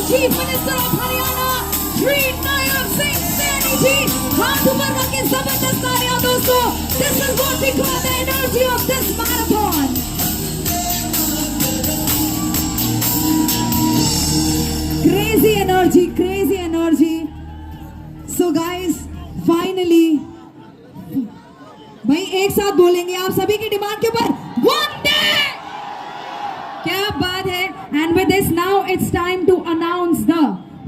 Chief Minister of Haryana, Shri Nayak Singh Saini ji. हाथ ऊपर रख के जबरदस्त तालियां दोस्तों. This is what we call the energy of this marathon. Crazy energy, crazy energy. So guys, finally, भाई एक साथ बोलेंगे आप सभी की डिमांड के ऊपर one day. क्या बात है. And with this now it's time to announce the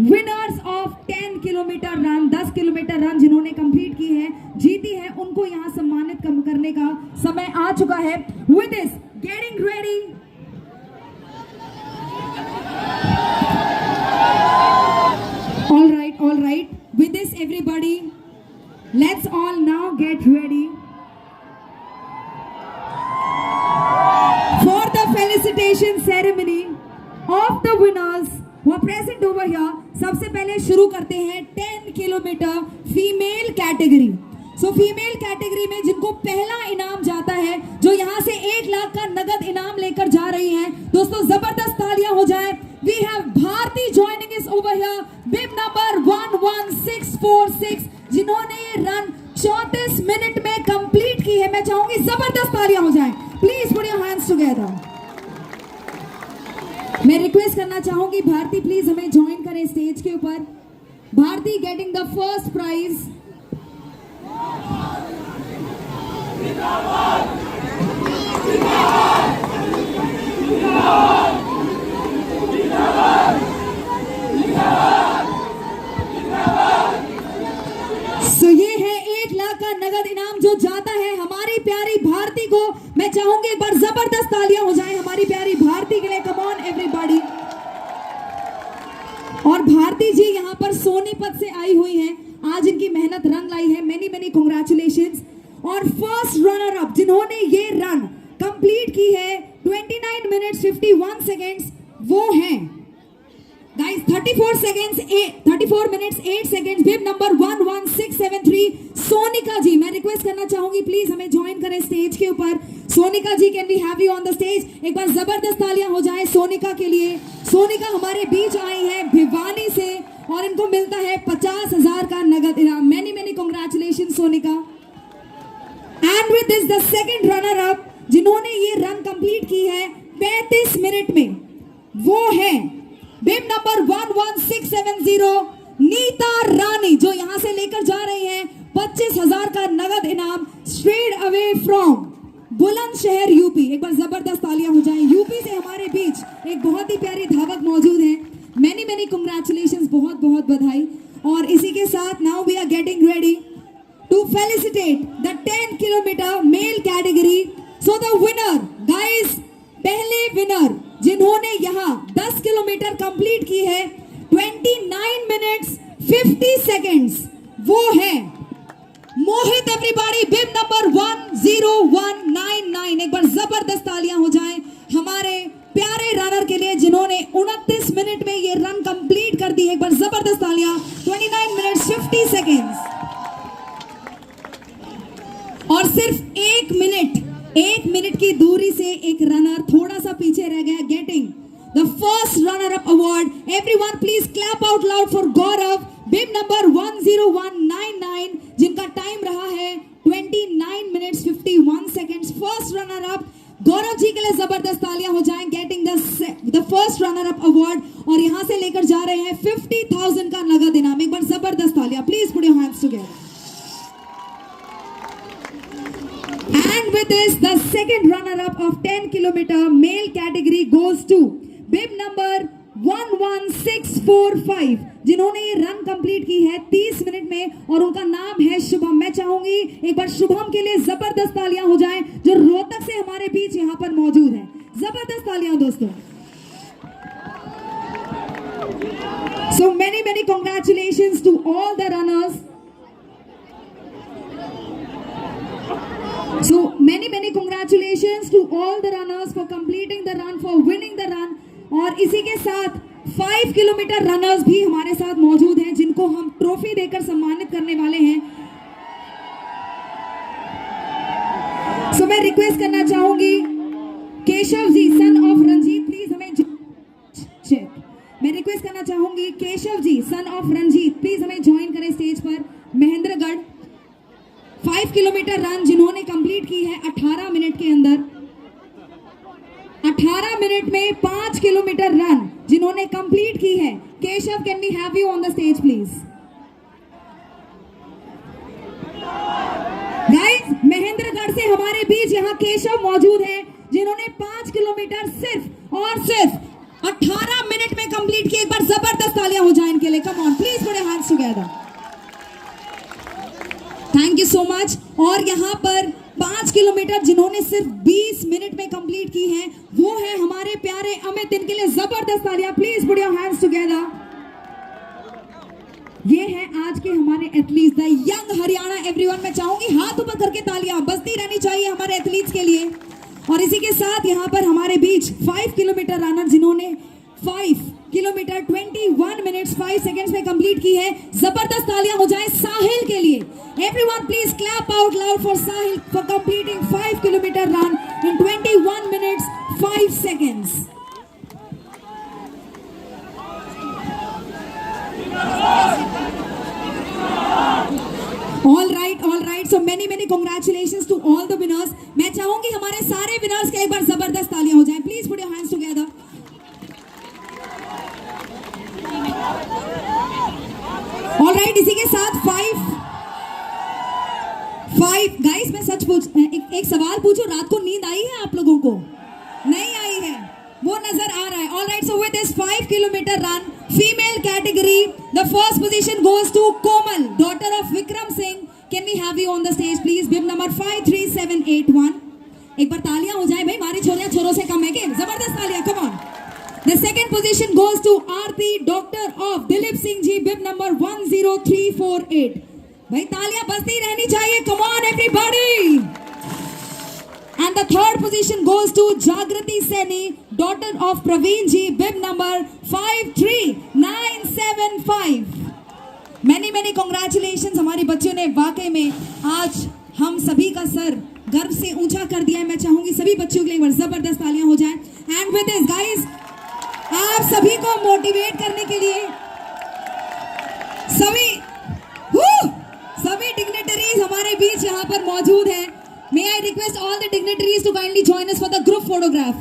winners of 10 kilometre run. 10 kilometre run जिन्होंने कंप्लीट की है, जीती है, उनको यहाँ सम्मानित करने का समय आ चुका है. With this, getting ready. All right. With this, everybody, let's all now get ready for the felicitation ceremony of the winners who are present over here. सबसे पहले शुरू करते हैं 10 kilometre female category. So female category में जिनको पहला इनाम जाता है, जो यहाँ से 1 लाख का नगद इनाम लेकर जा रही हैं, दोस्तों जबरदस्त तालियां हो जाए. We have Bharti joining us over here, bib number 11646, जिन्होंने ये रन 34 मिनट में कंप्लीट की है. मैं चाहूंगी जबरदस्त तालियां हो जाएं. Please put your hands together. मैं रिक्वेस्ट करना चाहूंगी भारती प्लीज हमें ज्वाइन करें स्टेज के ऊपर. Bharti getting the first prize. So ये है 1 लाख का नगद इनाम जो जाता है हमारी प्यारी भारती को. मैं चाहूंगी एक बार जबरदस्त तालियां हो जाएं हमारी प्यारी भारती के लिए. Come on everybody. और भारती जी यहाँ पर सोनीपत से आई हुई हैं. आज इनकी मेहनत रंग लाई है. Many congratulations. और फर्स्ट रनर अप जिन्होंने ये रन कंप्लीट की है 29 मिनट्स 51 सेकेंड्स, वो हैं गाइस 34 मिनट्स 8 सेकेंड्स, बिब नंबर 11673 सोनिका जी. मैं रिक्वेस्ट करना चाहूंगी प्लीज हमें ज्वाइन करें स्टेज के ऊपर. Sonika ji, can we have you on the stage. एक बार जबरदस्त तालियां हो जाएं सोनिका के लिए. सोनिका हमारे बीच आई हैं भिवानी से और इनको मिलता है 50,000 का नगद इनाम. Many congratulation Sonika. And with this the second runner up जिन्होंने ये रन कंप्लीट की है 35 मिनट में, वो है बिब नंबर 11670 नीता रानी, जो यहां से लेकर जा रही हैं 25,000 का नगद इनाम straight away from Bulandshahr UP. एक बार जबरदस्त तालियां हो जाएं. यूपी से हमारे बीच एक बहुत ही प्यारी धावक मौजूद हैं. मेनी कांग्रेचुलेशंस, बहुत बधाई. और इसी के साथ now we are getting ready to felicitate the 10 kilometer male category. So the winner, guys, पहले विनर जिन्होंने यहाँ 10 किलोमीटर कंप्लीट की है 29 मिनट्स 50 सेकेंड्स, वो है मोहित. एवरीबॉडी, बिब नंबर 10199. एक बार जबरदस्त तालियां हो जाएं हमारे प्यारे रनर के लिए जिन्होंने 29 मिनट में ये रन कंप्लीट कर दी है. एक बार जबरदस्त तालियां. 29 मिनट्स 50 सेकेंड्स. और सिर्फ 1 मिनट की दूरी से एक रनर थोड़ा सा पीछे रह गया, getting the first runner up award. Everyone please clap out loud for Gaurav, bib number 10199, जिनका टाइम रहा है 29 minutes 51 seconds. First runner up Gaurav ji के लिए जबरदस्त तालियां हो जाएं, getting the first runner up award. और यहां से लेकर जा रहे हैं 50,000 का नगद इनाम. एक बार जबरदस्त तालियां. Please put your hands together. And with this, the second runner-up of 10 kilometer male category goes to bib number 11645, जिन्होंने ये रन कंप्लीट की है 30 मिनट में और उनका नाम है शुभम. मैं चाहूंगी एक बार शुभम के लिए जबरदस्त तालियां हो जाएं, जो रोहतक से हमारे बीच यहाँ पर मौजूद है. जबरदस्त तालियां दोस्तों. So many congratulations to all the runners. So many congratulations to all the runners for completing the run, for winning the run. और इसी के साथ 5 किलोमीटर रनर्स भी हमारे साथ मौजूद हैं जिनको हम ट्रॉफी देकर सम्मानित करने वाले हैं. So मैं रिक्वेस्ट करना चाहूंगी Keshav ji, son of Ranjit, please हमें चेक. मैं रिक्वेस्ट रिक्वेस्ट करना चाहूंगी Keshav ji son of Ranjit, please हमें ज्वाइन करें स्टेज पर। महेंद्रगढ़ 5 किलोमीटर रन जिन्होंने कंप्लीट की है 18 मिनट के अंदर। 18 मिनट में 5 किलोमीटर रन जिन्होंने कंप्लीट की है। Keshav, can we have you on the stage please. Guys, Mahendragarh से हमारे बीच यहाँ केशव मौजूद है जिन्होंने 5 किलोमीटर सिर्फ और सिर्फ 18 मिनट में कंप्लीट की। एक बार जबरदस्त तालियां हो जाए इनके लिए। Come on please, put your hands together. Thank you so much. और यहाँ पर 5 किलोमीटर जिन्होंने सिर्फ 20 मिनट में कंप्लीट की है वो है हमारे प्यारे अमित। इनके लिए जबरदस्त तालियां, please put your hands together. ये है आज के हमारे athletes, the young Haryana everyone. मैं चाहूंगी हाथ ऊपर करके तालियां बजती रहनी चाहिए हमारे एथलीट्स के लिए। और इसी के साथ यहाँ पर हमारे बीच 5 किलोमीटर रनर जिन्होंने 5 किलोमीटर 21 मिनट्स 5 सेकंड्स में कंप्लीट की है। जबरदस्त तालियां हो जाए साहिल के लिए। Everyone please clap out loud for Sahil for completing 5 kilometre run in 21 minutes 5 seconds. All right, so many congratulations to all the winners. मैं चाहूंगी हमारे सारे विनर्स के एक बार जबरदस्त तालियां हो जाए। Please put your hands together. All right, इसी के साथ 5 गाइस, मैं सच एक सवाल पूछूं, रात को नींद आई है आप लोगों को? नहीं आई है, वो नजर आ रहा है। All right, so with this 5 kilometre run female category, the first position goes to Komal, daughter of Vikram Singh. Can we have you on the stage please, bib number 53781। एक बार तालियां हो जाए भाई, हमारी छोरियां छोरों से कम है क्या? जबरदस्त तालियां, come on. The second position goes to Aarti, daughter of Dilip Singh ji, bib number 10348. भाई तालियां बजती रहनी चाहिए, come on everybody. And the third position goes to Jagrati Seni, daughter of Praveen ji, bib number 53975. Many congratulations। हमारी बच्चियों ने वाकई में आज हम सभी का सर गर्व से ऊंचा कर दिया है। मैं चाहूंगी सभी बच्चों के लिए एक बार जबरदस्त तालियां हो जाएं। And with this guys, आप सभी को मोटिवेट करने के लिए सभी डिग्नेटरीज हमारे बीच यहाँ पर मौजूद हैं। May I request all the dignitaries to kindly join us for the group photograph.